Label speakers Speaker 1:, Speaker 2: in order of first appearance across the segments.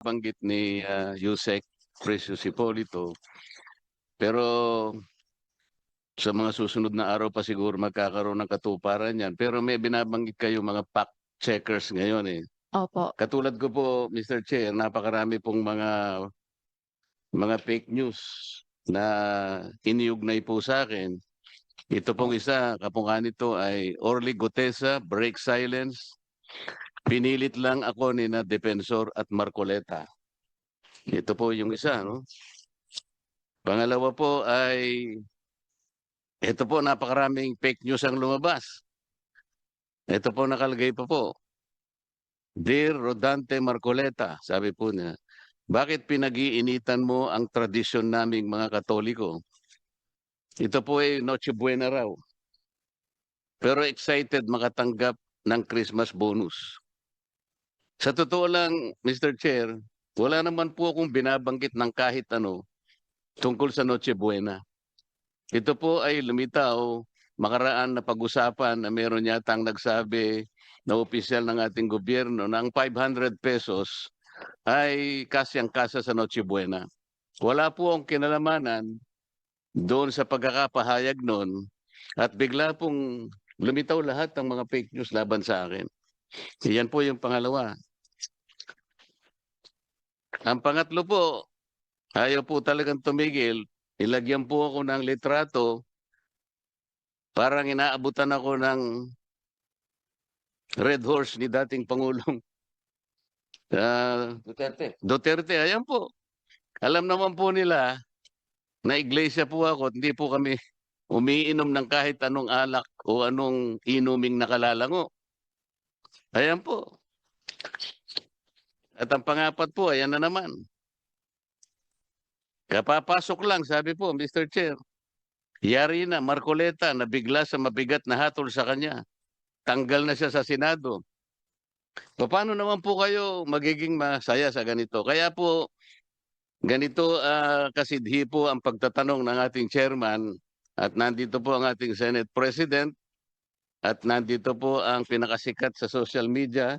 Speaker 1: banggit ni Yusek Precious Hipolito. Pero sa mga susunod na araw pa siguro magkakaroon ng katuparan yan. Pero may binabanggit kayo mga fact checkers ngayon eh.
Speaker 2: Opo.
Speaker 1: Katulad ko po, Mr. Chair, napakarami pong mga fake news na iniugnay po sa akin. Ito pong isa, kapungka nito ay Orly Gutesa, break silence. Pinilit lang ako ni na Defensor at Marcoleta. Ito po yung isa, no? Pangalawa po ay, ito po napakaraming fake news ang lumabas. Ito po nakalagay pa po. Dear Rodante Marcoleta, sabi po niya, bakit pinag-iinitan mo ang tradisyon naming mga Katoliko? Ito po ay Noche Buena raw. Pero excited makatanggap ng Christmas bonus. Sa totoo lang, Mr. Chair, wala naman po akong binabanggit ng kahit ano tungkol sa Noche Buena. Ito po ay lumitaw, makaraan na pag-usapan na meron yatang nagsabi na opisyal ng ating gobyerno na ang 500 pesos ay kasyang-kasa sa Noche Buena. Wala po ang kinalamanan doon sa pagkakapahayag noon at bigla pong lumitaw lahat ng mga fake news laban sa akin. Yan po yung pangalawa. Ang pangatlo po, ayaw po talagang tumigil. Ilagyan po ako ng litrato. Parang inaabutan ako ng Red Horse ni dating Pangulong Duterte. Ayan po. Alam naman po nila na iglesia po ako at hindi po kami umiinom ng kahit anong alak o anong inuming nakalalango. Ayan po. At ang pangapat po, ayan na naman. Kapapasok lang, sabi po, Mr. Chair. Yari na, Marcoleta, na bigla sa mabigat na hatol sa kanya. Tanggal na siya sa Senado. Paano naman po kayo magiging masaya sa ganito? Kaya po, ganito kasidhi po ang pagtatanong ng ating chairman at nandito po ang ating Senate President at nandito po ang pinakasikat sa social media,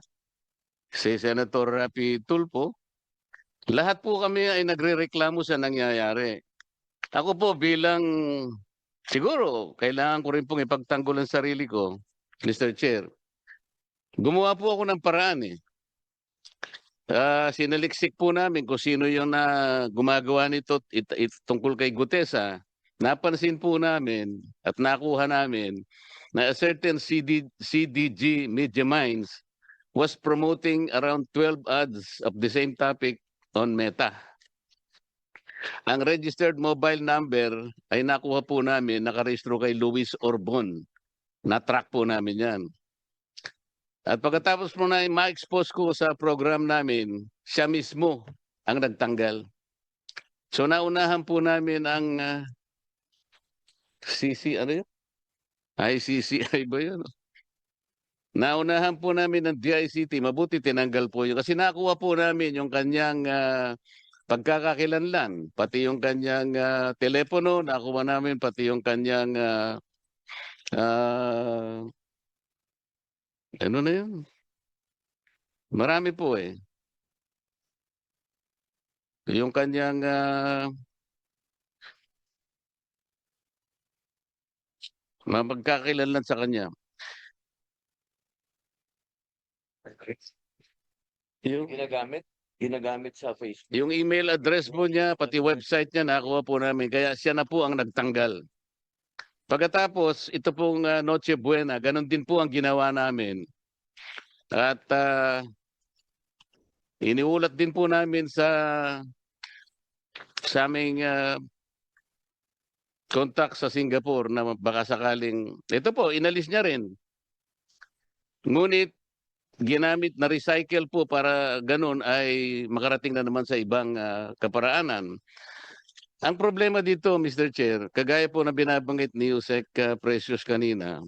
Speaker 1: si Senator Rapi Tulfo. Lahat po kami ay nagrereklamo sa nangyayari. Ako po bilang, siguro, kailangan ko rin pong ipagtanggol ang sarili ko, Mr. Chair. Gumawa po ako ng paraan eh. Sinaliksik po namin kung sino yung gumagawa nito tungkol kay Gutesa. Napansin po namin at nakuha namin na a certain CDG Media Minds was promoting around 12 ads of the same topic on Meta. Ang registered mobile number ay nakuha po namin, nakarehistro kay Luis Orbon. Na-track po namin yan. At pagkatapos po na ma-expose ko sa program namin, siya mismo ang nagtanggal. So naunahan po namin ang ano yun? ICCI ba yun? Naunahan po namin ng DICT, mabuti tinanggal po yun. Kasi nakuha po namin yung kanyang pagkakakilanlan, pati yung kanyang telepono, nakuha namin pati yung kanyang ano na yun? Marami po eh. Yung kanyang magkakakilanlan sa kanya. Yung ginagamit sa Facebook. Yung email address po niya, pati website niya, nakuha po namin. Kaya siya na po ang nagtanggal. Pagkatapos, ito pong Noche Buena, ganun din po ang ginawa namin. At iniulat din po namin sa aming contact sa Singapore na baka sakaling, ito po, inalis niya rin. Ngunit, ginamit na recycle po para ganun ay makarating na naman sa ibang kaparaanan. Ang problema dito, Mr. Chair, kagaya po na binabanggit ni Yusek Precious kanina,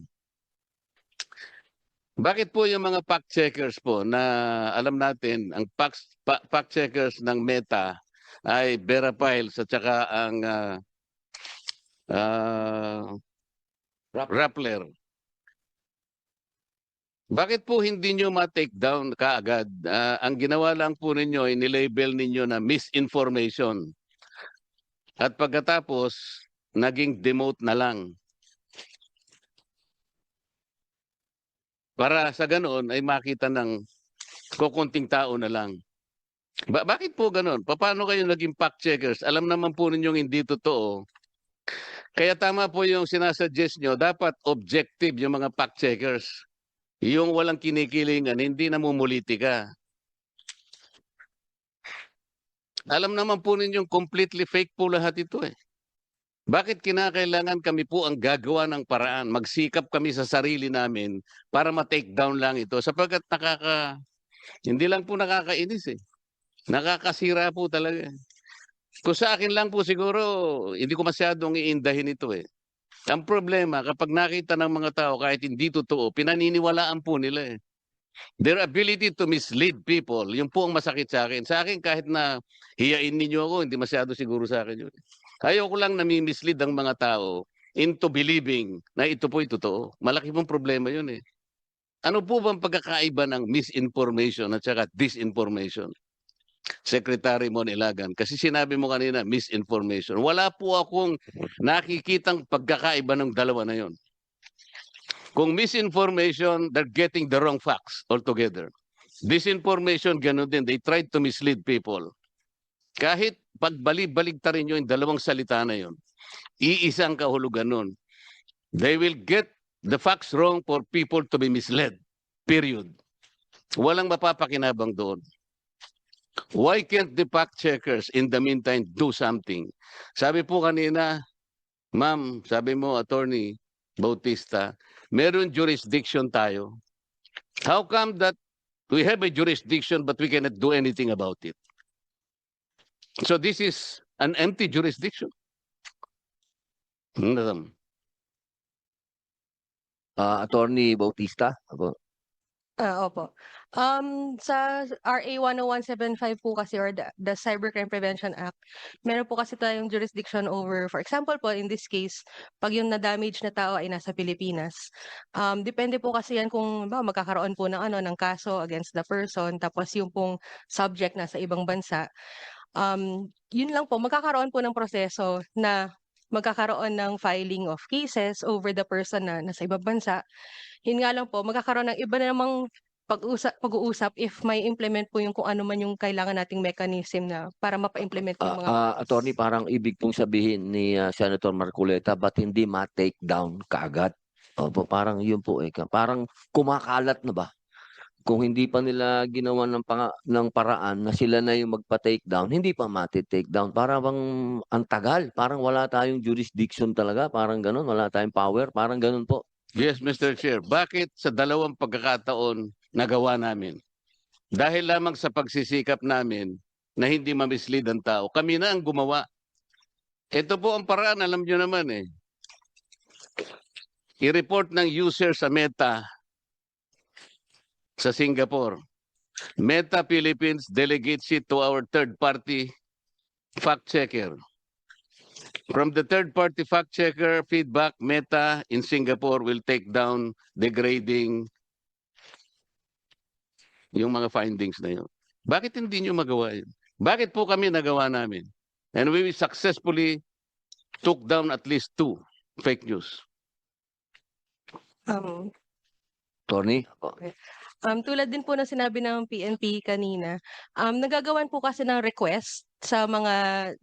Speaker 1: bakit po yung mga fact checkers po na alam natin, ang fact checkers ng Meta ay Vera Piles at saka ang Rappler. Bakit po hindi nyo ma-take down kaagad? Ang ginawa lang po ninyo ay nilabel ninyo na misinformation. At pagkatapos, naging demote na lang. Para sa ganoon ay makita ng kukunting tao na lang. Bakit po ganoon? Paano kayo naging fact checkers? Alam naman po ninyong hindi totoo. Kaya tama po yung sinasuggest nyo, dapat objective yung mga fact checkers. Yung walang kinikilingan, hindi namumulitika. Alam naman po ninyong completely fake po lahat ito eh. Bakit kinakailangan kami po ang gagawa ng paraan? Magsikap kami sa sarili namin para ma-take down lang ito. Sapagkat hindi lang po nakakainis eh. Nakakasira po talaga. Kung sa akin lang po siguro, hindi ko masyadong iindahin ito eh. Ang problema, kapag nakita ng mga tao kahit hindi totoo, pinaniniwalaan po nila eh. Their ability to mislead people, yung po ang masakit sa akin. Sa akin, kahit na hiyain ninyo ako, hindi masyado siguro sa akin yun. Ayoko lang nami-mislead ang mga tao into believing na ito po'y totoo. Malaki pong problema yun eh. Ano po bang pagkakaiba ng misinformation at saka disinformation? Secretary Mon Ilagan, kasi sinabi mo kanina misinformation. Wala po akong nakikitang pagkakaiba ng dalawa na yun. Kung misinformation, they're getting the wrong facts altogether. Disinformation, ganun din. They tried to mislead people. Kahit pagbalik-baligtarin nyo yung dalawang salita na yun, iisang kahulugan nun. They will get the facts wrong for people to be misled. Period. Walang mapapakinabang doon. Why can't the fact checkers in the meantime do something? Sabi po kanina, ma'am, sabi mo, Attorney Bautista, meron jurisdiction tayo. How come that we have a jurisdiction but we cannot do anything about it? So this is an empty jurisdiction.
Speaker 2: Attorney Bautista. Apo.
Speaker 3: Opo. Sa RA 10175 po kasi or the Cybercrime Prevention Act, meron po kasi tayong jurisdiction over, for example po, in this case, pag yung na-damage na tao ay nasa Pilipinas. Depende po kasi yan kung magkakaroon po ng kaso against the person, tapos yung pong subject nasa ibang bansa. Yun lang po, magkakaroon po ng proseso na magkakaroon ng filing of cases over the person na nasa ibang bansa. Yun nga lang po, magkakaroon ng iba na namang pag-uusap if may implement po yung kung ano man yung kailangan nating mechanism na para mapa-implement yung mga
Speaker 2: Attorney, parang ibig pong sabihin ni Senator Marcoleta, ba't hindi ma-take down kaagad? Opo, parang yun po eh. Parang kumakalat na ba? Kung hindi pa nila ginawa ng paraan na sila na yung magpa-take down, hindi pa mati-take down. Parang ang tagal. Parang wala tayong jurisdiction talaga. Parang ganun. Wala tayong power. Parang ganun po.
Speaker 1: Yes, Mr. Chair. Bakit sa dalawang pagkakataon nagawa namin? Dahil lamang sa pagsisikap namin na hindi mamislead ang tao. Kami na ang gumawa. Ito po ang paraan, alam nyo naman eh. I-report ng user sa Meta sa Singapore. Meta Philippines delegates it to our third-party fact checker. From the third-party fact checker feedback, Meta in Singapore will take down degrading yung mga findings na yun. Bakit hindi nyo magawa yun? Bakit po kami nagawa namin? And we successfully took down at least 2 fake news.
Speaker 2: Attorney?
Speaker 3: Tulad din po na sinabi ng PNP kanina, nagagawan po kasi ng request sa mga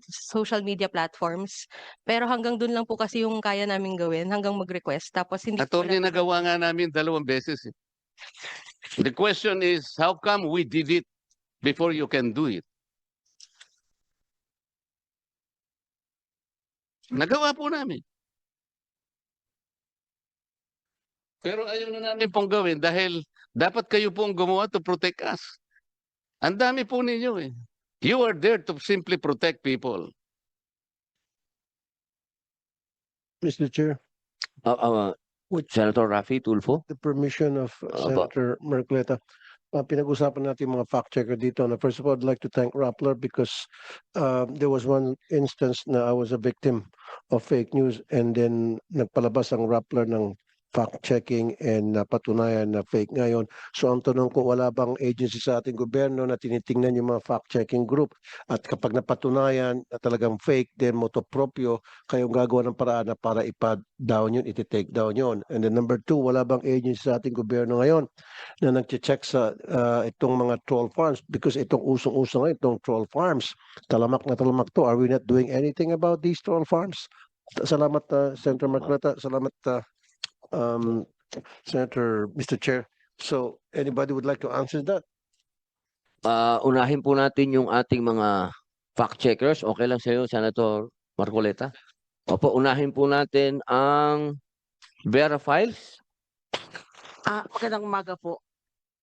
Speaker 3: social media platforms. Pero hanggang dun lang po kasi yung kaya namin gawin, hanggang mag-request. Tapos hindi
Speaker 1: Attorney, nagawa nga namin 2 beses. Eh. The question is, how come we did it before you can do it? Nagawa po namin. Pero ayaw na namin pong gawin dahil dapat kayo pong gumawa to protect us. Ang dami po ninyo eh. You are there to simply protect people.
Speaker 4: Mr. Chair,
Speaker 2: Senator Raffy Tulfo?
Speaker 4: the permission of Senator Marcoleta, pinag-usapan natin yung mga fact checker dito. Na first of all, I'd like to thank Rappler because there was one instance na I was a victim of fake news and then nagpalabas ang Rappler ng fact-checking and napatunayan na fake ngayon. So ang tanong ko, wala bang agency sa ating gobyerno na tinitingnan yung mga fact-checking group? At kapag napatunayan na talagang fake, then motu proprio, kayong gagawa ng paraan na para ipa-down yun, iti-take down yun. And then number two, wala bang agency sa ating gobyerno ngayon na nag-check sa itong mga troll farms? Because itong usong-uso ngayon, itong troll farms, talamak na talamak to. Are we not doing anything about these troll farms? Salamat, Senator Marcoleta. Salamat, Senator, Mr. Chair. So, anybody would like to answer that?
Speaker 2: Unahin po natin yung ating mga fact checkers. Okay lang sa iyo, Senator Marcoleta? Opo, unahin po natin ang Vera Files.
Speaker 5: Magandang umaga po.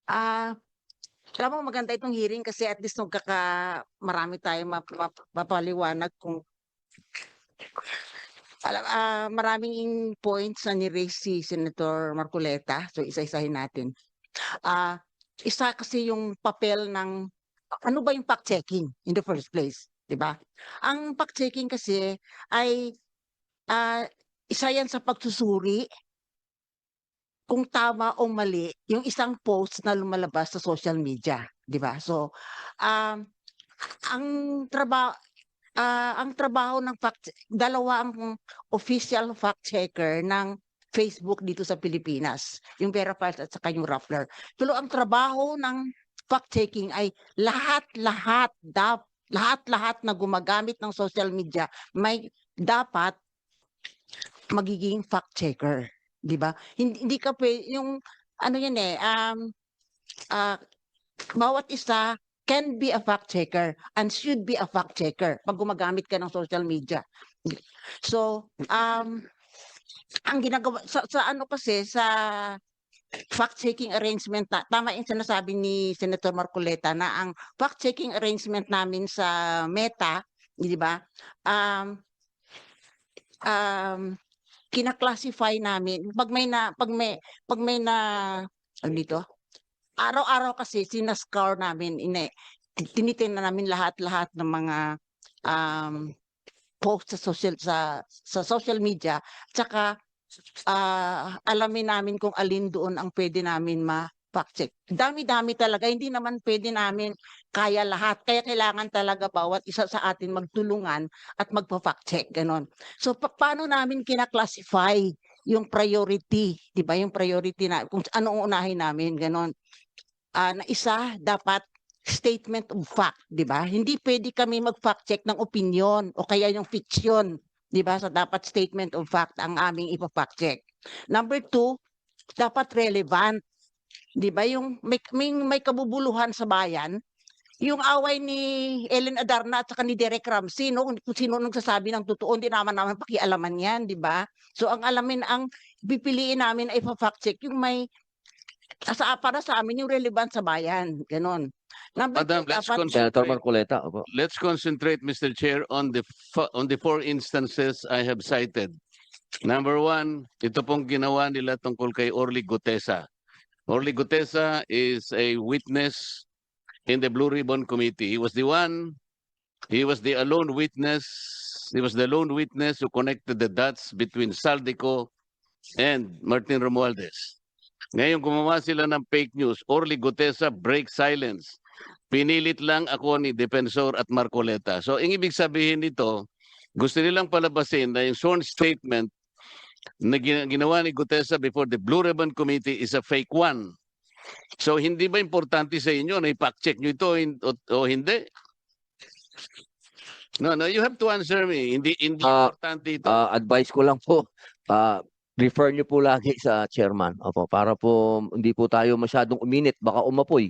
Speaker 5: Alam mo, maganda itong hearing kasi at least marami tayong mapaliwanag kung maraming points na ni-raise si Senator Marcoleta. So isa-isahin natin. Isa kasi yung papel ng ano ba yung fact-checking in the first place, 'di ba? Ang fact-checking kasi ay isa yan sa pagsusuri kung tama o mali yung isang post na lumalabas sa social media, 'di ba? So ang trabaho ng dalawa ang official fact checker ng Facebook dito sa Pilipinas, yung Vera Files at saka yung Rappler. Pero ang trabaho ng fact checking ay lahat na gumagamit ng social media may dapat magiging fact checker, 'di ba? Hindi ka yung ano yan bawat isa can be a fact checker and should be a fact checker pag gumagamit ka ng social media. So, ang ginagawa sa ano kasi sa fact-checking arrangement tama yung sinasabi ni Senator Marcoleta na ang fact-checking arrangement namin sa Meta, di ba? Kina-classify namin pag may ano dito? Araw-araw kasi sinascour namin, tinitingnan namin lahat ng mga post sa social media, tsaka alamin namin kung alin doon ang pwede namin ma-fact check. Dami-dami talaga, hindi naman pwede namin kaya lahat. Kaya kailangan talaga bawat isa sa atin magtulungan at magpa-fact check, ganon. So paano namin kina-classify yung priority, 'di ba? Yung priority na kung anong unahin namin, ganon. Na isa dapat statement of fact, 'di ba? Hindi pwede kami mag-fact check ng opinion o kaya yung fiction, 'di ba? So dapat statement of fact ang aming ipa-fact check. Number two, dapat relevant. 'Di ba? Yung may kabubuluhan sa bayan, yung away ni Ellen Adarna at saka ni Derek Ramsey, no? Kung sino nagsasabi ng totoo, hindi naman pakialaman 'yan, 'di ba? So ang pipiliin namin ay ipa-fact check yung may para sa amin yung relevant sa bayan, ganon.
Speaker 1: Madam, let's
Speaker 2: Senator Marcoleta. Opo.
Speaker 1: Let's concentrate, Mr. Chair, on the four instances I have cited. Number one, ito pong ginawa nila tungkol kay Orly Gutesa. Orly Gutesa is a witness in the Blue Ribbon Committee. He was the lone witness. He was the lone witness who connected the dots between Saldico and Martin Romualdez. Ngayon gumawa sila ng fake news. Orly Gutesa break silence. Pinilit lang ako ni Defensor at Marcoleta. So, ang ibig sabihin nito, gusto nilang palabasin na yung sworn statement na ginawa ni Gutesa before the Blue Ribbon Committee is a fake one. So, hindi ba importante sa inyo na i-fact check nyo ito o hindi? No, you have to answer me. Hindi importante ito.
Speaker 2: Advice ko lang po, refer nyo po lagi sa chairman. Opo, para po hindi po tayo masyadong uminit, baka umapoy.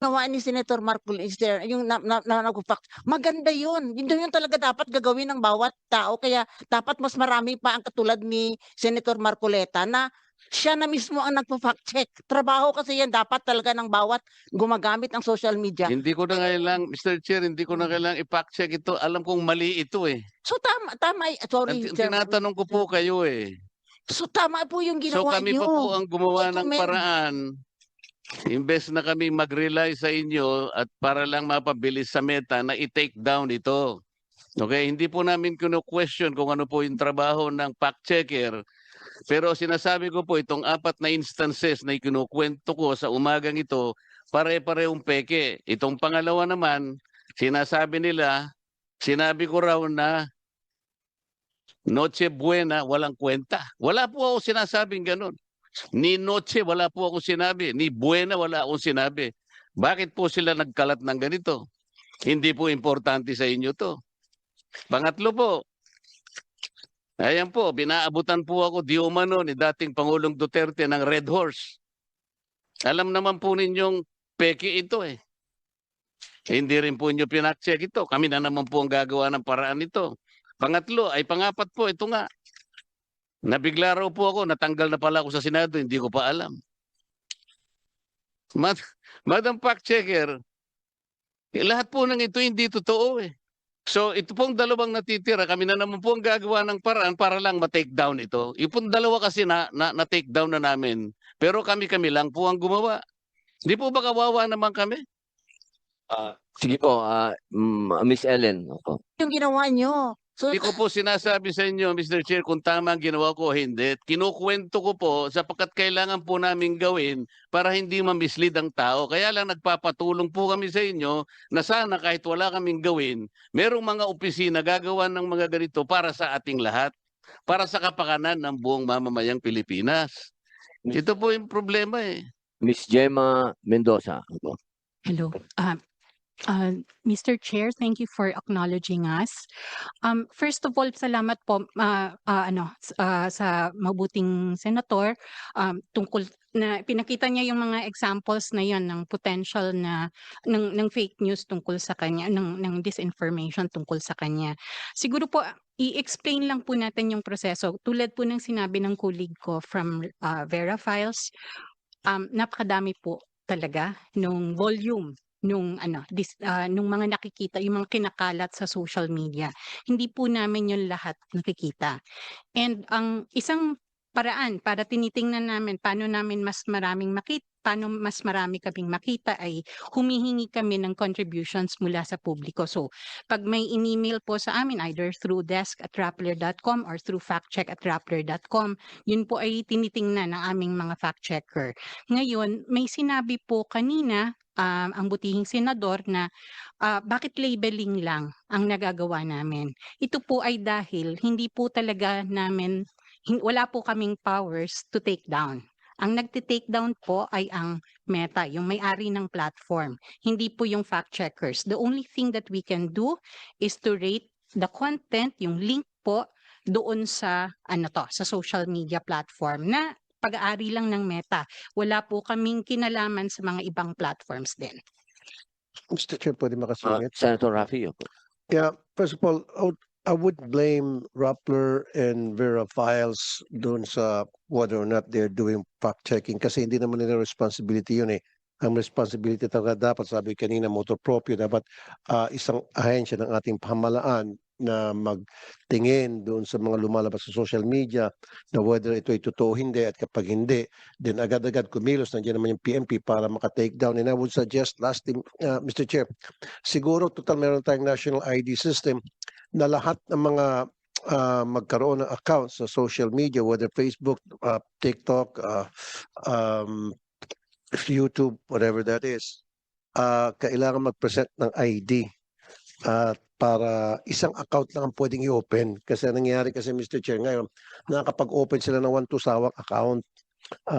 Speaker 5: Gawa ni Senator Marcoleta, yung nag-fact, maganda yun. Yun talaga dapat gagawin ng bawat tao. Kaya dapat mas marami pa ang katulad ni Senator Marcoleta na siya na mismo ang nagpa-fact check. Trabaho kasi yan dapat talaga ng bawat gumagamit ng social media.
Speaker 1: Hindi ko na kailangan, Mr. Chair, hindi ko na kailangan i-fact check ito. Alam kong mali ito eh.
Speaker 5: So tama, sorry.
Speaker 1: Tinatanong ko po kayo eh.
Speaker 5: So tama po yung
Speaker 1: So
Speaker 5: ginawa
Speaker 1: kami
Speaker 5: niyo.
Speaker 1: pa po ang gumawa ng
Speaker 5: Recommend.
Speaker 1: paraan. Imbes na kami mag-rely sa inyo at para lang mapabilis sa Meta na i-take down ito. Okay, hindi po namin question kung ano po yung trabaho ng fact checker Pero sinasabi ko po, itong 4 na instances na ikinukwento ko sa umagang ito, pare-parehong peke. Itong pangalawa naman, sinasabi nila, sinabi ko raw na Noche Buena, walang kwenta. Wala po ako sinasabing ganun. Ni Noche, wala po akong sinabi. Ni Buena, wala akong sinabi. Bakit po sila nagkalat ng ganito? Hindi po importante sa inyo to. Pangatlo po, ayan po, binaabutan po ako di umano ni dating Pangulong Duterte ng Red Horse. Alam naman po ninyong peke ito eh. Hindi rin po inyo pinakcheck ito. Kami na naman po ang gagawa ng paraan ito. Pangapat po, ito nga. Nabigla raw po ako, natanggal na pala ako sa Senado, hindi ko pa alam. Madam Fact Checker, lahat po ng ito hindi totoo eh. So ito pong dalawang natitira, kami na naman po ang gagawa ng paraan para lang ma-take down ito. Yung pong dalawa kasi na-take down na namin. Pero kami lang po ang gumawa. Di po ba kawawa naman kami?
Speaker 2: Sige po, Miss Ellen. Opo.
Speaker 5: Yung ginawa nyo. So,
Speaker 1: Hindi ko po sinasabi sa inyo, Mr. Chair, kung tama ang ginawa ko o hindi. Kinukwento ko po sapagkat kailangan po namin gawin para hindi ma-mislead ang tao. Kaya lang nagpapatulong po kami sa inyo na sana kahit wala kaming gawin, merong mga opisina gagawa ng mga ganito para sa ating lahat. Para sa kapakanan ng buong mamamayang Pilipinas. Ito po yung problema eh.
Speaker 2: Miss Gemma Mendoza. Opo.
Speaker 6: Hello. Mr. Chair, thank you for acknowledging us. First of all, salamat po sa mabuting senator tungkol na pinakita niya yung mga examples na yon ng potential na ng fake news tungkol sa kanya, ng disinformation tungkol sa kanya. Siguro po i-explain lang po natin yung proseso. Tulad po ng sinabi ng colleague ko from Vera Files, napakadami po talaga nung volume nung mga nakikita, yung mga kinakalat sa social media. Hindi po namin yun lahat nakikita. And ang isang paraan para tinitingnan namin paano mas marami kaming makita ay humihingi kami ng contributions mula sa publiko. So, pag may in-email po sa amin either through desk@rappler.com or through factcheck@rappler.com, yun po ay tinitingnan ng aming mga fact checker. Ngayon, may sinabi po kanina ang butihing senador na bakit labeling lang ang nagagawa namin. Ito po ay dahil hindi po talaga namin, wala po kaming powers to take down. Ang nagti-take down po ay ang Meta, yung may-ari ng platform. Hindi po yung fact checkers. The only thing that we can do is to rate the content, yung link po doon sa sa social media platform na pag-aari lang ng Meta. Wala po kaming kinalaman sa mga ibang platforms din.
Speaker 4: Mr. Chair, pwede makasingit?
Speaker 2: Senator Raffy. Opo.
Speaker 4: Yeah, first of all, I would blame Rappler and Vera Files doon sa whether or not they're doing fact-checking kasi hindi naman nila responsibility yun eh. Ang responsibility talaga dapat, sabi kanina, motor proprio, dapat isang ahensya ng ating pamahalaan na magtingin doon sa mga lumalabas sa social media na whether ito ay totoo o hindi, at kapag hindi, then agad-agad kumilos, nandiyan naman yung PNP para maka-take down. And I would suggest, last thing, Mr. Chair, siguro total meron tayong national ID system na lahat ng mga magkaroon ng accounts sa social media, whether Facebook, TikTok, YouTube, whatever that is, kailangan mag-present ng ID para isang account lang ang pwedeng i-open. Kasi nangyayari kasi, Mr. Chair, ngayon, nakakapag-open sila ng 1-2 sawak account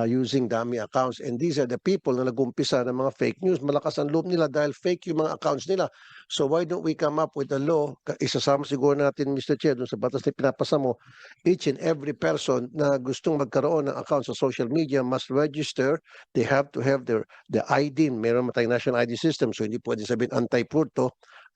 Speaker 4: using dummy accounts. And these are the people na nag-umpisa ng mga fake news. Malakas ang loob nila dahil fake yung mga accounts nila. So why don't we come up with a law? Isasama siguro natin, Mr. Chair, dun sa batas na pinapasa mo, each and every person na gustong magkaroon ng account sa social media must register. They have to have the ID. Meron tayong national ID system, so hindi pwede sabihin anti-fraud to.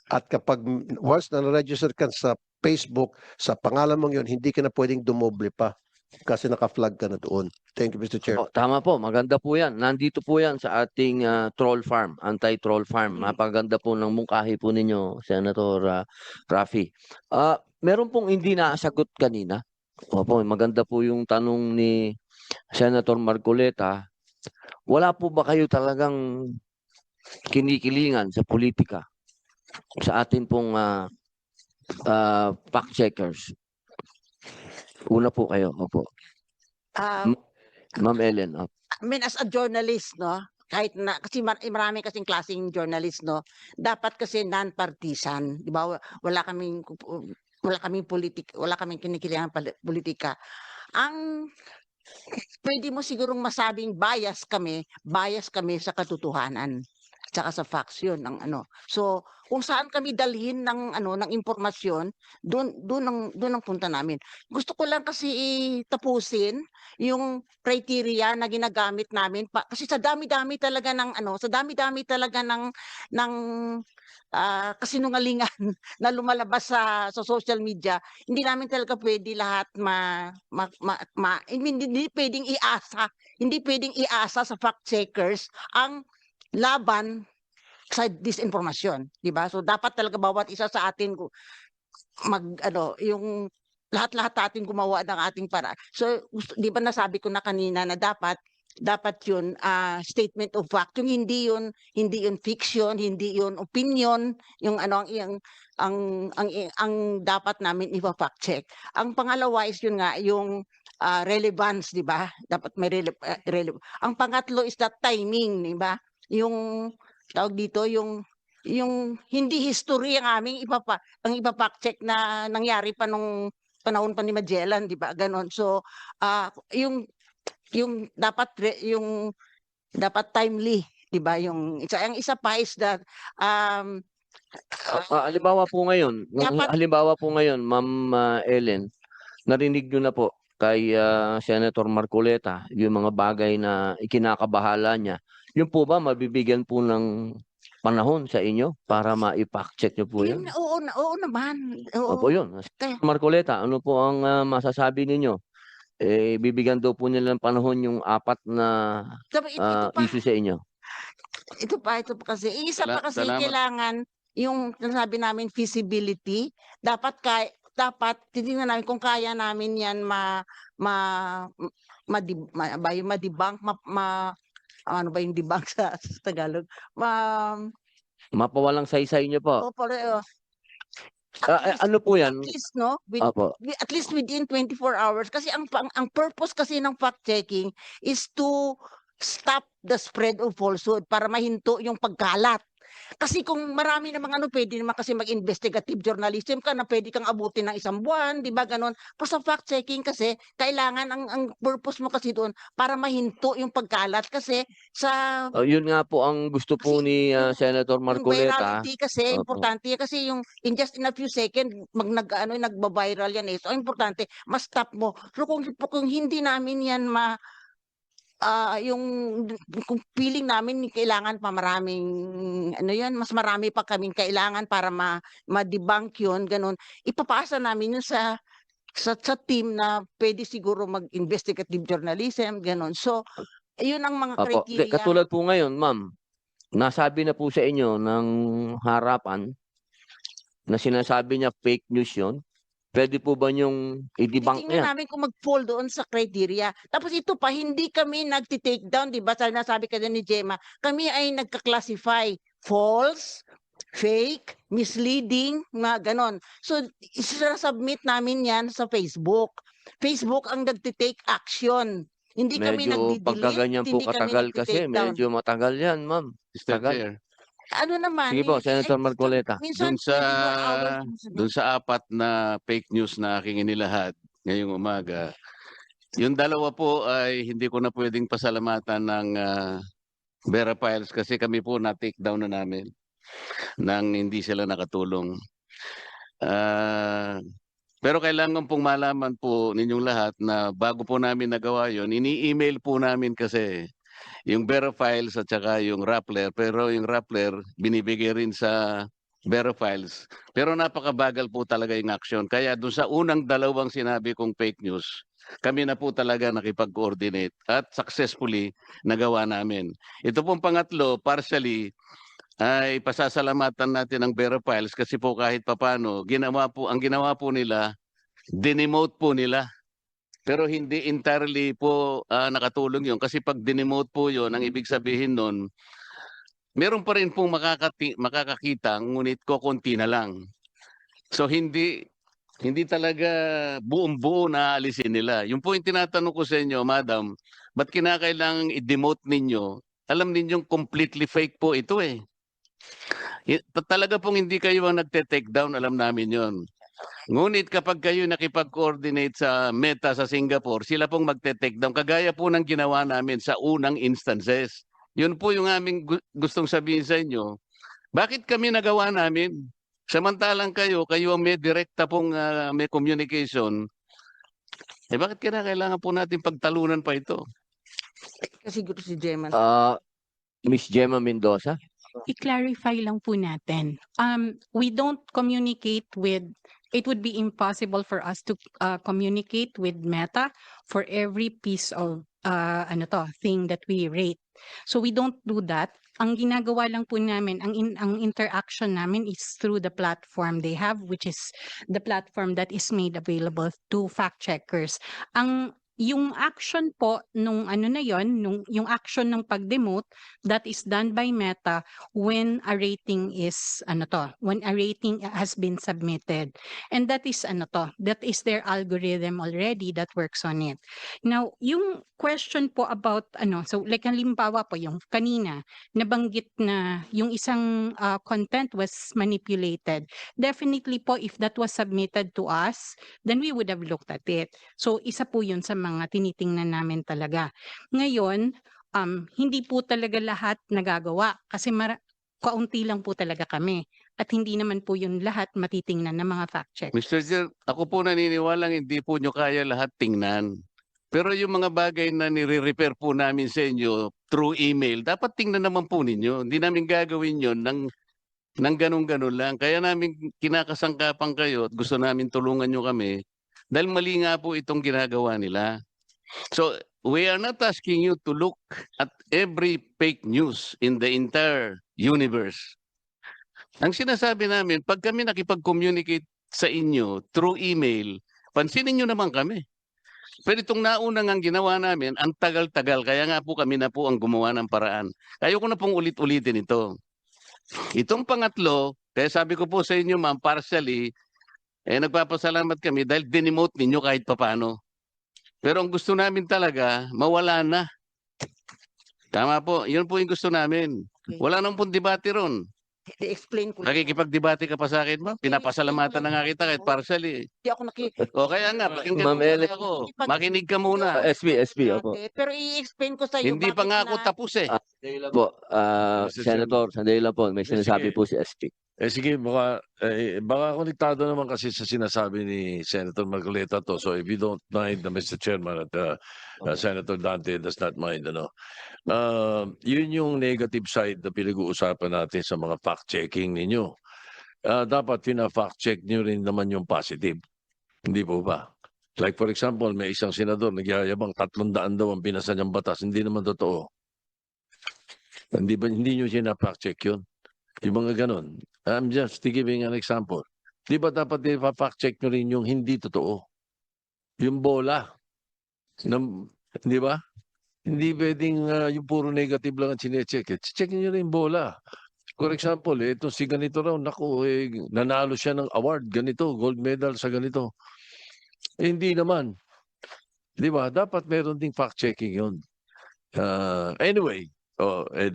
Speaker 4: At kapag once na na-register ka sa Facebook, sa pangalan mong yun, hindi ka na pwedeng dumoble pa kasi naka-flag ka na doon. Thank you, Mr. Chair.
Speaker 2: Opo, tama po, maganda po yan. Nandito po yan sa ating troll farm, anti-troll farm. Napaganda po ng mungkahi po ninyo, Senator Raffy. Meron pong hindi nasagot kanina. Opo, maganda po yung tanong ni Senator Marcoleta. Wala po ba kayo talagang kinikilingan sa politika sa atin pong fact checkers? Una po kayo, opo.
Speaker 5: Ah,
Speaker 2: Ma'am Ellen,
Speaker 5: I mean, as a journalist, no, kahit na, kasi marami kasing klaseng journalist, no, dapat kasi non-partisan, di ba? Wala kaming wala kaming kinikilihan politika. Ang pwede mo sigurong masabing bias kami sa katotohanan tsaka sa facts yun ng ano. So, kung saan kami dalhin ng ng impormasyon, doon ang punta namin. Gusto ko lang kasi tapusin yung criteria na ginagamit namin kasi sa dami-dami talaga ng kasinungalingan na lumalabas sa social media. Hindi namin talaga pwede lahat I mean, hindi pwedeng iasa sa fact checkers ang laban sa disinformasyon, 'di ba? So dapat talaga bawat isa sa atin yung lahat-lahat natin gumawa ng ating para. So 'di ba nasabi ko na kanina na dapat yun statement of fact, yung hindi yun fiction, hindi yun opinion, yung ang dapat namin i-fact check. Ang pangalawa is yun nga yung relevance, 'di ba? Dapat may ang pangatlo is that timing, 'di ba? Yung tawag dito, yung hindi history ang aming ipa-fact check na nangyari pa nung panahon pa ni Magellan, 'di ba? Ganon. So, yung dapat timely, 'di ba? Ang isa pa is that
Speaker 2: halimbawa po ngayon, Ma'am Ellen, narinig niyo na po kay Senator Marcoleta yung mga bagay na ikinakabahala niya. Yun po ba mabibigyan po ng panahon sa inyo para ma-fact check niyo po yan?
Speaker 5: oo naman.
Speaker 2: Opo, yun.
Speaker 5: Kaya-
Speaker 2: Marcoleta, ano po ang masasabi ninyo? Bibigyan daw po nila ng panahon yung 4 na
Speaker 5: Ito pa,
Speaker 2: issue sa inyo.
Speaker 5: ito pa kasi isa pa kasi
Speaker 1: Salamat.
Speaker 5: kailangan yung sinasabi namin feasibility, dapat titingnan namin kung kaya namin yan ma-debunk, ano ba yung debunk sa Tagalog?
Speaker 2: Mapawalang saysay niyo po.
Speaker 5: At
Speaker 2: Ano po yan?
Speaker 5: least, no?
Speaker 2: Opo.
Speaker 5: At least within 24 hours kasi ang purpose kasi ng fact checking is to stop the spread of falsehood para mahinto yung pagkalat. Kasi kung marami namang pwede naman kasi mag-investigative journalism ka na pwede kang abutin ng 1 buwan, di ba ganon? Pero sa fact checking kasi kailangan ang purpose mo kasi doon para mahinto yung pagkalat kasi sa
Speaker 2: Yun nga po ang gusto po
Speaker 5: Kasi
Speaker 2: ni Senator
Speaker 5: yung
Speaker 2: Marcoleta.
Speaker 5: virality kasi,
Speaker 2: Opo.
Speaker 5: importante yan kasi yung in just in a few seconds, nagba-viral yan eh. So, importante, ma-stop mo. So, kung hindi namin yan kung feeling namin kailangan pa maraming, mas marami pa kaming kailangan para ma-debunk yun, ganun. Ipapasa namin yun sa team na pwede siguro mag-investigative journalism, ganun. So, yun ang mga
Speaker 2: Opo.
Speaker 5: criteria.
Speaker 2: Katulad po ngayon, ma'am, nasabi na po sa inyo ng harapan na sinasabi niya fake news yun. Pwede po ba niyong i-debunk
Speaker 5: Titingnan
Speaker 2: yan?
Speaker 5: namin kung mag-fall doon sa criteria. Tapos ito pa, hindi kami nagti-take down, di ba? Nasabi ka din ni Gemma, kami ay nagka-classify false, fake, misleading, mga ganon. So, submit namin yan sa Facebook. Facebook ang nagti-take action. Hindi kami
Speaker 2: Medyo pagka
Speaker 5: nagdi-delete,
Speaker 2: ganyan po
Speaker 5: hindi kami
Speaker 2: katagal kasi,
Speaker 5: nagti-take down.
Speaker 2: medyo matagal yan, ma'am.
Speaker 1: Mr.
Speaker 2: Tagal.
Speaker 1: Chair,
Speaker 5: Ano naman?
Speaker 2: Sige po, Senator Marcoleta.
Speaker 5: Minsan,
Speaker 1: dun sa
Speaker 5: 24 hours.
Speaker 1: dun sa 4 na fake news na aking inilahad ngayong umaga, yung 2 po ay hindi ko na pwedeng pasalamatan ng Vera Files kasi kami po na-take down na namin nang hindi sila nakatulong. Pero kailangan pong malaman po ninyong lahat na bago po namin nagawa yon, ini-email po namin kasi yung Vera Files at saka yung Rappler. Pero yung Rappler, binibigay rin sa Vera Files. Pero napakabagal po talaga yung action. Kaya doon sa unang 2 sinabi kong fake news, kami na po talaga nakipag-coordinate at successfully nagawa namin. Ito pong pangatlo, partially, ay pasasalamatan natin ang Vera Files kasi po kahit papano, ang ginawa po nila, dinemote po nila. Pero hindi entirely po nakatulong yun. Kasi pag dinemote po yun, ang ibig sabihin nun, meron pa rin pong makakakita, ngunit kokonti na lang. So hindi Hindi talaga buong-buo na aalisin nila. Yung po yung tinatanong ko sa inyo, Madam, ba't kinakailangang i-demote ninyo? Alam ninyong completely fake po ito eh. Talaga pong hindi kayo ang nagte-take down, alam namin yon. Ngunit kapag kayo nakipag-coordinate sa Meta sa Singapore, sila pong magte-take down. Kagaya po ng ginawa namin sa unang instances. Yun po yung aming gustong sabihin sa inyo. Bakit kami nagawa namin? Samantalang kayo ang may direkta pong may communication. Bakit kailangan po natin pagtalunan pa ito?
Speaker 5: Kasi siguro si Gemma.
Speaker 2: Miss Gemma Mendoza.
Speaker 6: I-clarify lang po natin. We don't communicate with, it would be impossible for us to communicate with Meta for every piece of thing that we rate. So we don't do that. Ang ginagawa lang po namin, ang interaction namin is through the platform they have, which is the platform that is made available to fact checkers. Yung action po nung yung action ng pag-demote, that is done by Meta when a rating is when a rating has been submitted. And that is that is their algorithm already that works on it. Now, yung question po about so like halimbawa po yung kanina nabanggit na yung isang content was manipulated. Definitely po, if that was submitted to us, then we would have looked at it. So isa po yun sa mga tinitingnan namin talaga. Ngayon, hindi po talaga lahat nagagawa kasi kaunti lang po talaga kami. At hindi naman po yun lahat matitingnan ng mga fact check.
Speaker 1: Mr. Chair, ako po naniniwalang hindi po nyo kaya lahat tingnan. Pero yung mga bagay na nire-repair po namin sa inyo through email, dapat tingnan naman po ninyo. Hindi namin gagawin yun ng ganun-ganun lang. Kaya namin kinakasangkapan kayo at gusto namin tulungan nyo kami dahil mali nga po itong ginagawa nila. So, we are not asking you to look at every fake news in the entire universe. Ang sinasabi namin, pag kami nakipag-communicate sa inyo through email, pansinin nyo naman kami. Pero itong nauna ang ginawa namin, ang tagal-tagal, kaya nga po kami na po ang gumawa ng paraan. Ayoko na pong ulit-ulitin ito. Itong pangatlo, kaya sabi ko po sa inyo ma'am, partially, nagpapasalamat kami dahil dinemote ninyo kahit papano. Pero ang gusto namin talaga, mawala na. Tama po, yun po yung gusto namin. Wala nang pong debate ron.
Speaker 5: I-explain ko.
Speaker 1: Nakikipag-debate ka pa sa akin, ma'am. Pinapasalamatan na nga kita kahit partially.
Speaker 5: Hindi ako
Speaker 1: O kaya nga, pakinggan
Speaker 2: Ma'am
Speaker 1: mo muna
Speaker 2: Ellen.
Speaker 1: ako. Makinig ka muna.
Speaker 2: SB, opo.
Speaker 5: Pero i-explain ko sa iyo
Speaker 1: Hindi pa nga ako tapos eh.
Speaker 2: Sandali lang po,
Speaker 7: Mr.
Speaker 2: Senator, sandali lang po. May
Speaker 7: Sige.
Speaker 2: sinasabi po si SP.
Speaker 7: Sige, baka konektado naman kasi sa sinasabi ni Senator Marcoleta to. So if you don't mind, Mr. Chairman at Senator Dante does not mind, yun yung negative side na pinag-uusapan natin sa mga fact-checking ninyo. Dapat pina-fact-check nyo rin naman yung positive. Hindi po ba? Like for example, may isang senador nagyayabang 300 daw ang binasa niyang batas. Hindi naman totoo. Hindi nyo sina-fact-check yun. Yung mga ganon. I'm just giving an example. Di ba dapat i-fact check nyo rin yung hindi totoo? Yung bola. Di ba? Hindi pwedeng yung puro negative lang ang sinecheck. Check nyo rin yung bola. For example, ito si ganito raw, naku, nanalo siya ng award, ganito, gold medal sa ganito. Hindi naman. Di ba? Dapat meron ding fact checking yun. Anyway,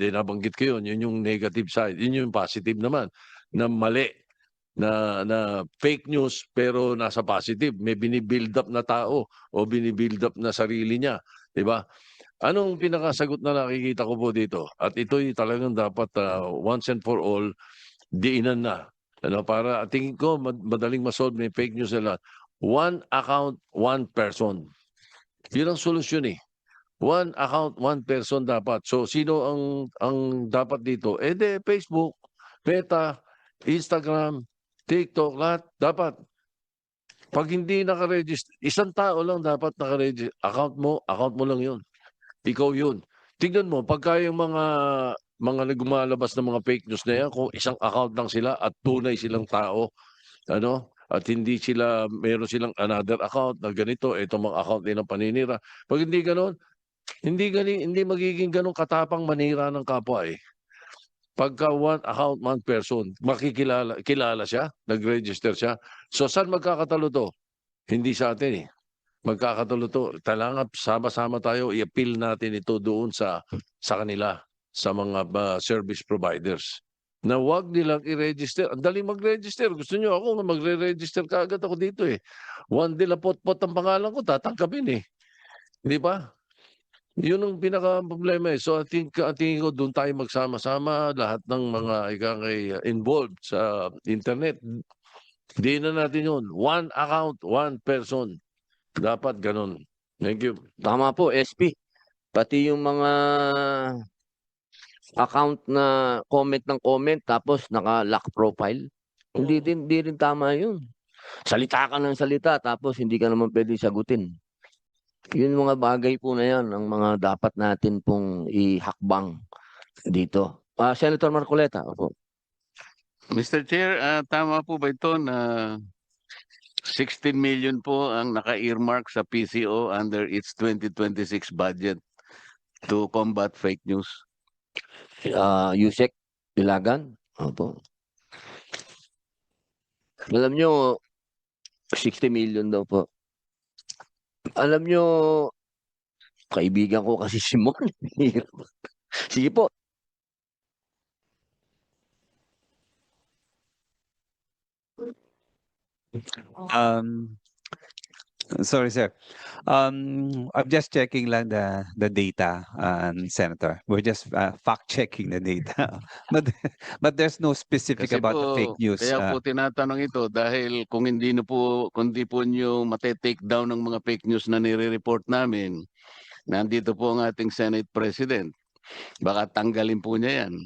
Speaker 7: nabanggit ko yun. Yun yung negative side. Yun yung positive naman. Na mali. Na fake news pero nasa positive. May binibuild up na tao o binibuild up na sarili niya. Diba? Anong pinakasagot na nakikita ko po dito? At ito'y talagang dapat once and for all, diinan na. Para tingin ko madaling masolve may fake news nila. One account, one person. Yun ang solusyon eh. One account, one person dapat. So, sino ang dapat dito? Facebook, Meta, Instagram, TikTok, lahat. Dapat. Pag hindi nakaregister, isang tao lang dapat nakaregister. Account mo lang yun. Ikaw yun. Tignan mo, pagka yung mga nagmalabas ng mga fake news na yan, kung isang account lang sila at tunay silang tao, at hindi meron silang another account na ganito, itong mga account nilang paninira. Pag hindi ganon, hindi magiging ganong katapang manira ng kapwa eh. Pagka one account, one person, kilala siya, nag-register siya. So saan magkakatalo to? Hindi sa atin eh. Magkakatalo to. Kailangan sama-sama tayo, i-appeal natin ito doon sa kanila, sa mga service providers. Na wag nilang i-register. Ang daling mag-register. Gusto nyo ako, magre-register ka agad ako dito eh. One day lapot-pot ang pangalan ko, tatangkapin eh. Di ba? Yun ang pinaka-problema eh. So tingin ko doon tayo magsama-sama lahat ng mga involved sa internet. Di na natin yun. One account, one person. Dapat ganun. Thank you.
Speaker 2: Tama po, SP. Pati yung mga account na comment ng comment tapos naka-lock profile. Hindi rin tama yun. Salita ka ng salita tapos hindi ka naman pwedeng sagutin. Yun mga bagay po na yan ang mga dapat natin pong ihakbang dito. Senator Marcoleta. Opo.
Speaker 1: Mr. Chair, tama po ba ito na 16 million po ang naka-earmark sa PCO under its 2026 budget to combat fake news?
Speaker 2: Yusek Ilagan. Opo. Alam nyo, 60 million daw po. Alam nyo, kaibigan ko kasi si Mon. Sige po.
Speaker 8: Sorry, sir. I'm just checking lang the data, Senator. We're just fact checking the data, but there's no specific
Speaker 1: Kasi
Speaker 8: about the
Speaker 1: po,
Speaker 8: fake news.
Speaker 1: kaya po tinatanong ito dahil kung hindi po nyo mate-take down ng mga fake news na nire-report namin, nandito po ang ating Senate President. Baka tanggalin po niya yan.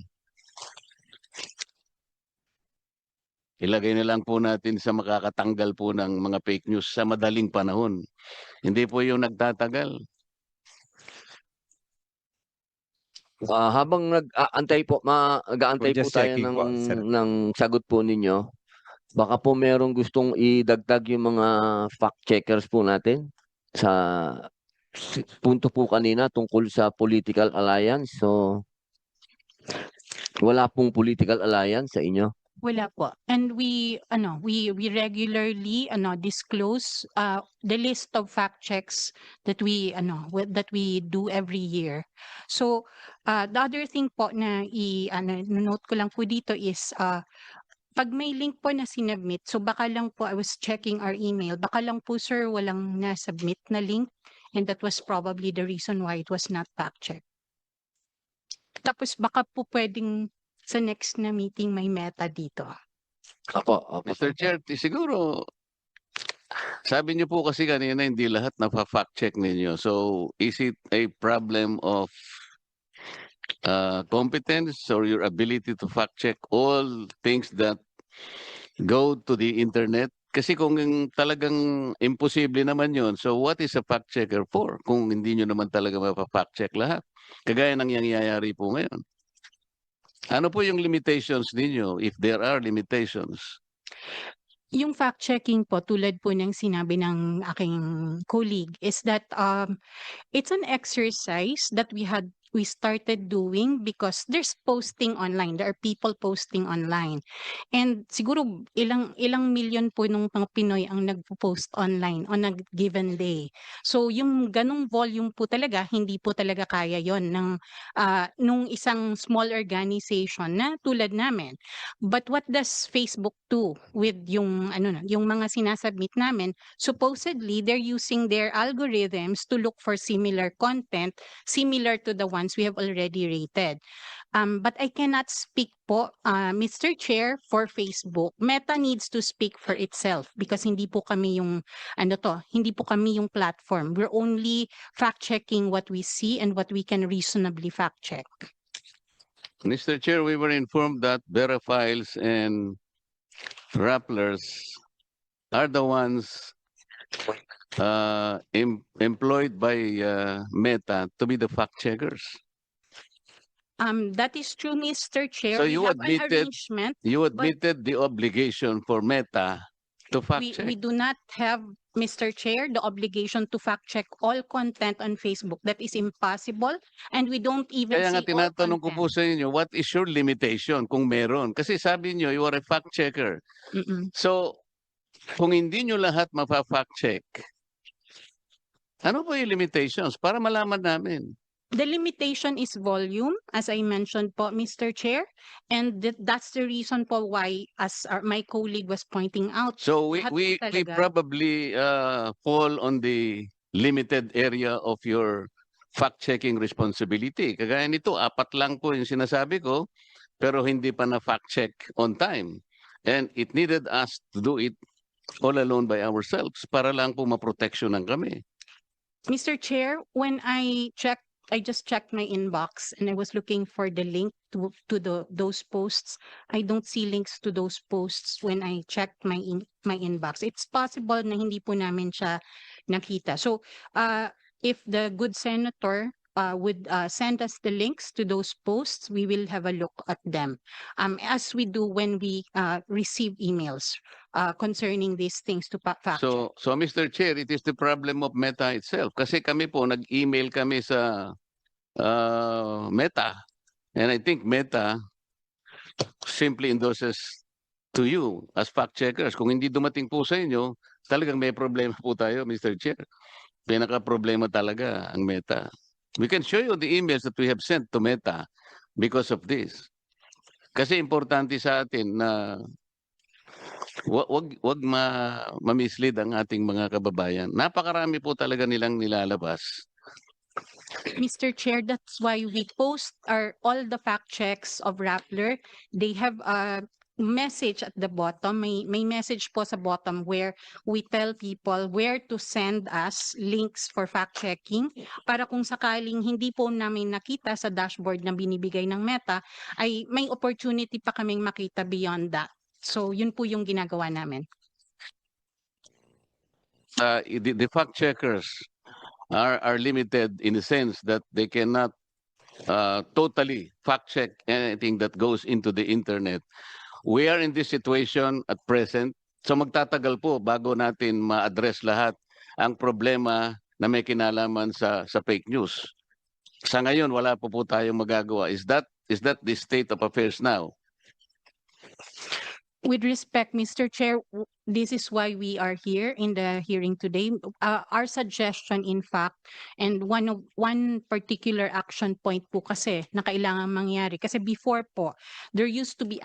Speaker 1: Ilagay na lang po natin sa makakatanggal po ng mga fake news sa madaling panahon. Hindi po yung nagtatagal.
Speaker 2: Habang nag-aantay po, mag-aantay
Speaker 8: We're
Speaker 2: po
Speaker 8: just
Speaker 2: tayo
Speaker 8: checking po, sir.
Speaker 2: ng sagot po ninyo. Baka po merong gustong idagdag yung mga fact checkers po natin sa punto po kanina tungkol sa political alliance. So, wala pong political alliance sa inyo.
Speaker 6: Wala po. And we regularly disclose the list of fact checks that we do every year. So the other thing po na note ko lang po dito is pag may link po na sinubmit, so baka lang po I was checking our email, baka lang po sir walang na-submit na link and that was probably the reason why it was not fact checked. Tapos baka po pwedeng sa next na meeting may meta dito.
Speaker 2: Opo.
Speaker 1: Mr. Chair, siguro, sabi niyo po kasi kanina hindi lahat na-fact check ninyo. So, is it a problem of competence or your ability to fact check all things that go to the internet? Kasi kung talagang imposible naman yon, so what is a fact checker for? Kung hindi nyo naman talaga mapafact check lahat. Kagaya ng nangyayari po ngayon. Ano po yung limitations ninyo if there are limitations?
Speaker 6: Yung fact-checking po, tulad po ng sinabi ng aking colleague, is that it's an exercise that we started doing because there's posting online. There are people posting online. And siguro ilang million po nung mga Pinoy ang nagpo-post online on a given day. So yung ganong volume po talaga, hindi po talaga kaya yon ng nung isang small organization na tulad namin. But what does Facebook do with yung mga sinasubmit namin? Supposedly, they're using their algorithms to look for similar content, similar to the ones we have already rated. But I cannot speak po, Mr. Chair, for Facebook. Meta needs to speak for itself because hindi po kami yung hindi po kami yung platform. We're only fact-checking what we see and what we can reasonably fact-check.
Speaker 1: Mr. Chair, we were informed that Veraphiles and Rapplers are the ones employed by Meta to be the fact checkers.
Speaker 6: That is true, Mr. Chair.
Speaker 1: So
Speaker 6: We
Speaker 1: you
Speaker 6: have an
Speaker 1: admitted-
Speaker 6: arrangement.
Speaker 1: You admitted the obligation for Meta to fact
Speaker 6: We
Speaker 1: check.
Speaker 6: do not have, Mr. Chair, the obligation to fact check all content on Facebook. That is impossible, and we don't even
Speaker 1: Kaya nga
Speaker 6: see all
Speaker 1: tinatanong ko po
Speaker 6: content.
Speaker 1: sa inyo, what is your limitation kung meron? Kasi sabi nyo, you are a fact checker.
Speaker 6: Mm-mm.
Speaker 1: So, kung hindi nyo lahat mapa-fact check, ano po yung limitations para malaman namin?
Speaker 6: The limitation is volume, as I mentioned po, Mr. Chair, and that's the reason po why, as my colleague was pointing out,
Speaker 1: So
Speaker 6: lahat po
Speaker 1: we
Speaker 6: talaga.
Speaker 1: probably fall on the limited area of your fact-checking responsibility. Kagaya nito, 4 lang po yung sinasabi ko, pero hindi pa na fact-check on time. And it needed us to do it all alone by ourselves para lang po maproteksyonan kami.
Speaker 6: Mr. Chair, when I just checked my inbox and I was looking for the link to those posts. I don't see links to those posts when I checked my inbox. It's possible na hindi po namin siya nakita. So, if the good senator would send us the links to those posts, we will have a look at them. As we do when we receive emails concerning these things to fact check.
Speaker 1: So Mr. Chair, it is the problem of Meta itself. Kasi kami po, nag-email kami sa Meta. And I think Meta simply endorses to you as fact checkers. Kung hindi dumating po sa inyo, talagang may problema po tayo, Mr. Chair. Pinaka-problema talaga ang Meta. We can show you the emails that we have sent to Meta because of this. Kasi importante sa atin na wag ma-mislead ang ating mga kababayan. Napakarami po talaga nilang nilalabas.
Speaker 6: Mr. Chair, that's why we post all the fact checks of Rappler. They have a message at the bottom. May message po sa bottom where we tell people where to send us links for fact checking para kung sakaling hindi po namin nakita sa dashboard na binibigay ng Meta, ay may opportunity pa kaming makita beyond that. So yun po yung ginagawa namin.
Speaker 1: The fact checkers are limited in the sense that they cannot totally fact check anything that goes into the internet. We are in this situation at present. So magtatagal po bago natin ma-address lahat ang problema na may kinalaman sa fake news. Sa ngayon wala po tayong magagawa. Is that the state of affairs now?
Speaker 6: With respect, Mr. Chair, this is why we are here in the hearing today. Our suggestion, in fact, and one particular action point po kasi na kailangan mangyari. Kasi before po, there used to be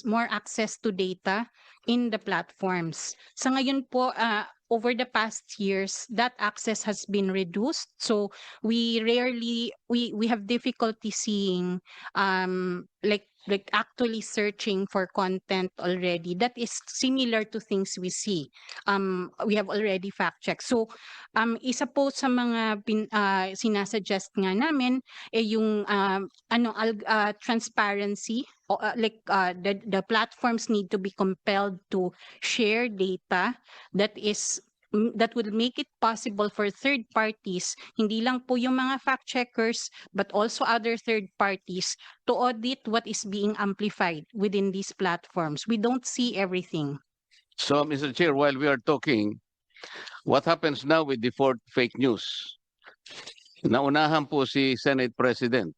Speaker 6: more access to data in the platforms. Sa ngayon po, over the past years, that access has been reduced. So we have difficulty seeing like actually searching for content already that is similar to things we see. We have already fact checked. So isa po sa mga sinasuggest nga namin yung transparency, the platforms need to be compelled to share data that will make it possible for third parties, hindi lang po yung mga fact checkers, but also other third parties to audit what is being amplified within these platforms. We don't see everything.
Speaker 1: So Mr. Chair, while we are talking, what happens now with the fourth fake news? Naunahan po si Senate President.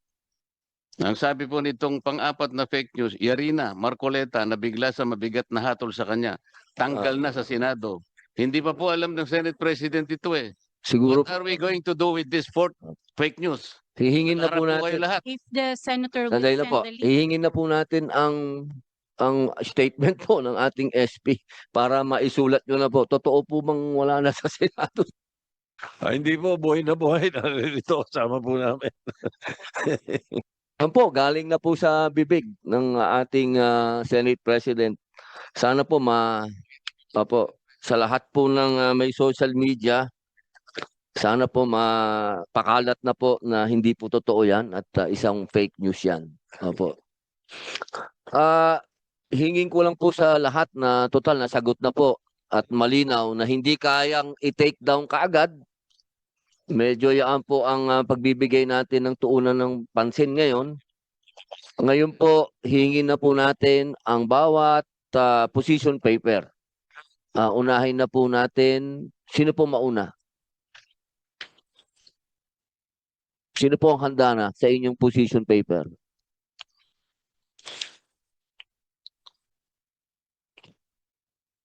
Speaker 1: Ang sabi po nitong pang-apat na fake news, Yarina Marcoleta na bigla sa mabigat na hatol sa kanya, tanggal na sa Senado. Hindi pa po alam ng Senate President ito eh.
Speaker 2: Siguro
Speaker 1: What are we going to do with this fourth fake news?
Speaker 2: hihingin na po
Speaker 1: Harap kayo
Speaker 2: natin.
Speaker 1: lahat.
Speaker 6: If the senator will
Speaker 2: Sandali na
Speaker 6: send
Speaker 2: po.
Speaker 6: the link,
Speaker 2: Hihingin na po natin ang statement po ng ating SP para maisulat nyo na po. Totoo po bang wala na sa Senado?
Speaker 7: Hindi po, buhay na buhay. Narito, kasama po namin.
Speaker 2: Yan po, galing na po sa bibig ng ating Senate President. Sana po sa lahat po ng may social media, sana po mapakalat na po na hindi po totoo yan at isang fake news yan. Opo. Hingin ko lang po sa lahat na total na sagot na po at malinaw na hindi kayang i-take down kaagad. Medyo yaan po ang pagbibigay natin ng tuunan ng pansin ngayon. Ngayon po, hingin na po natin ang bawat position paper. unahin na po natin. Sino po mauna? Sino po ang handa na sa inyong position paper?